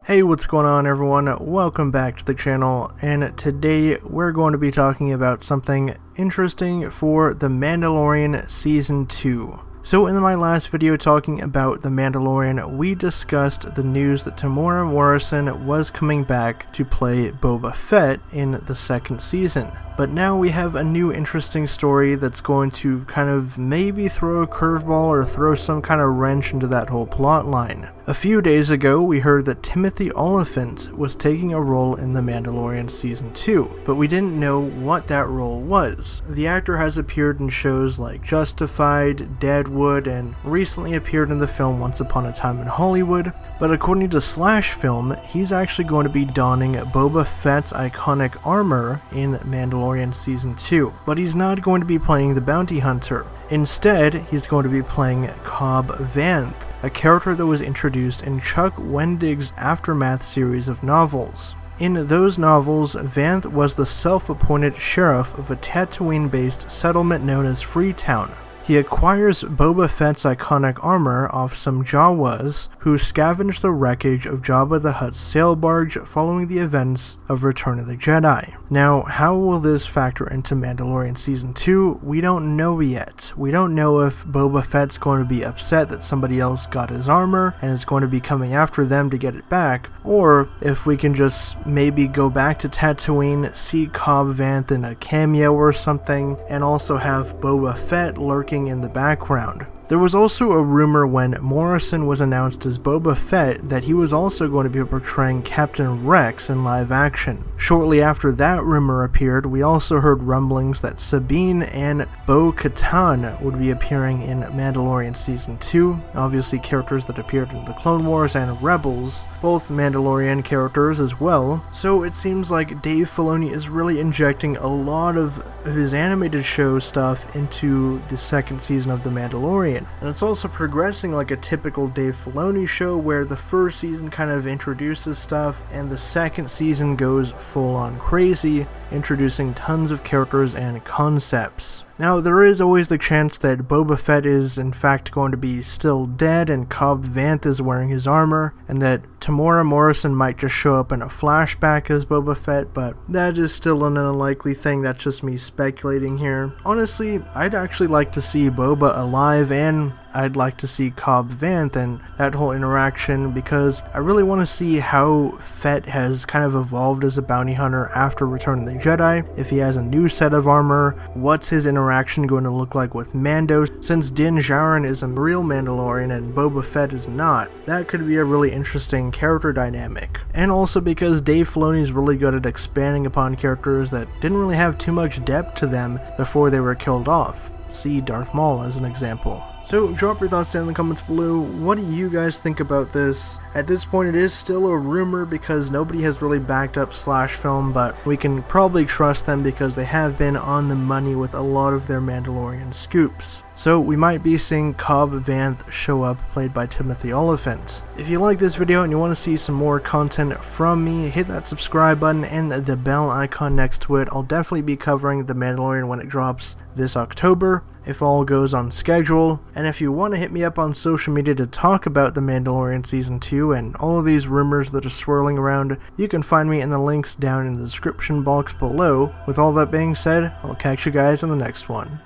Hey, what's going on everyone? Welcome back to the channel, and today we're going to be talking about something interesting for The Mandalorian Season 2. So in my last video talking about The Mandalorian, we discussed the news that Temuera Morrison was coming back to play Boba Fett in the second season. But now we have a new interesting story that's going to kind of maybe throw a curveball or throw some kind of wrench into that whole plot line. A few days ago, we heard that Timothy Olyphant was taking a role in The Mandalorian Season 2, but we didn't know what that role was. The actor has appeared in shows like Justified, Deadwood, and recently appeared in the film Once Upon a Time in Hollywood, but according to Slash Film, he's actually going to be donning Boba Fett's iconic armor in Mandalorian Season 2, but he's not going to be playing the bounty hunter. Instead, he's going to be playing Cobb Vanth, a character that was introduced in Chuck Wendig's Aftermath series of novels. In those novels, Vanth was the self-appointed sheriff of a Tatooine-based settlement known as Freetown. He acquires Boba Fett's iconic armor off some Jawas who scavenge the wreckage of Jabba the Hutt's sail barge following the events of Return of the Jedi. Now, how will this factor into Mandalorian Season 2? We don't know yet. We don't know if Boba Fett's going to be upset that somebody else got his armor and is going to be coming after them to get it back, or if we can just maybe go back to Tatooine, see Cobb Vanth in a cameo or something, and also have Boba Fett lurking in the background. There was also a rumor when Morrison was announced as Boba Fett that he was also going to be portraying Captain Rex in live action. Shortly after that rumor appeared, we also heard rumblings that Sabine and Bo-Katan would be appearing in Mandalorian Season 2, obviously characters that appeared in the Clone Wars and Rebels, both Mandalorian characters as well. So it seems like Dave Filoni is really injecting a lot of his animated show stuff into the second season of The Mandalorian. And it's also progressing like a typical Dave Filoni show where the first season kind of introduces stuff and the second season goes full on crazy, introducing tons of characters and concepts. Now, there is always the chance that Boba Fett is in fact going to be still dead and Cobb Vanth is wearing his armor, and that Temuera Morrison might just show up in a flashback as Boba Fett, but that is still an unlikely thing. That's just me speculating here. Honestly, I'd actually like to see Boba alive, and I'd like to see Cobb Vanth and that whole interaction, because I really want to see how Fett has kind of evolved as a bounty hunter after Return of the Jedi. If he has a new set of armor, what's his interaction going to look like with Mando, since Din Djarin is a real Mandalorian and Boba Fett is not. That could be a really interesting character dynamic. And also because Dave Filoni is really good at expanding upon characters that didn't really have too much depth to them before they were killed off. See Darth Maul as an example. So drop your thoughts down in the comments below. What do you guys think about this? At this point it is still a rumor because nobody has really backed up Slash Film, but we can probably trust them because they have been on the money with a lot of their Mandalorian scoops. So we might be seeing Cobb Vanth show up, played by Timothy Olyphant. If you like this video and you want to see some more content from me, hit that subscribe button and the bell icon next to it. I'll definitely be covering The Mandalorian when it drops this October, if all goes on schedule. And if you want to hit me up on social media to talk about The Mandalorian Season 2 and all of these rumors that are swirling around, you can find me in the links down in the description box below. With all that being said, I'll catch you guys in the next one.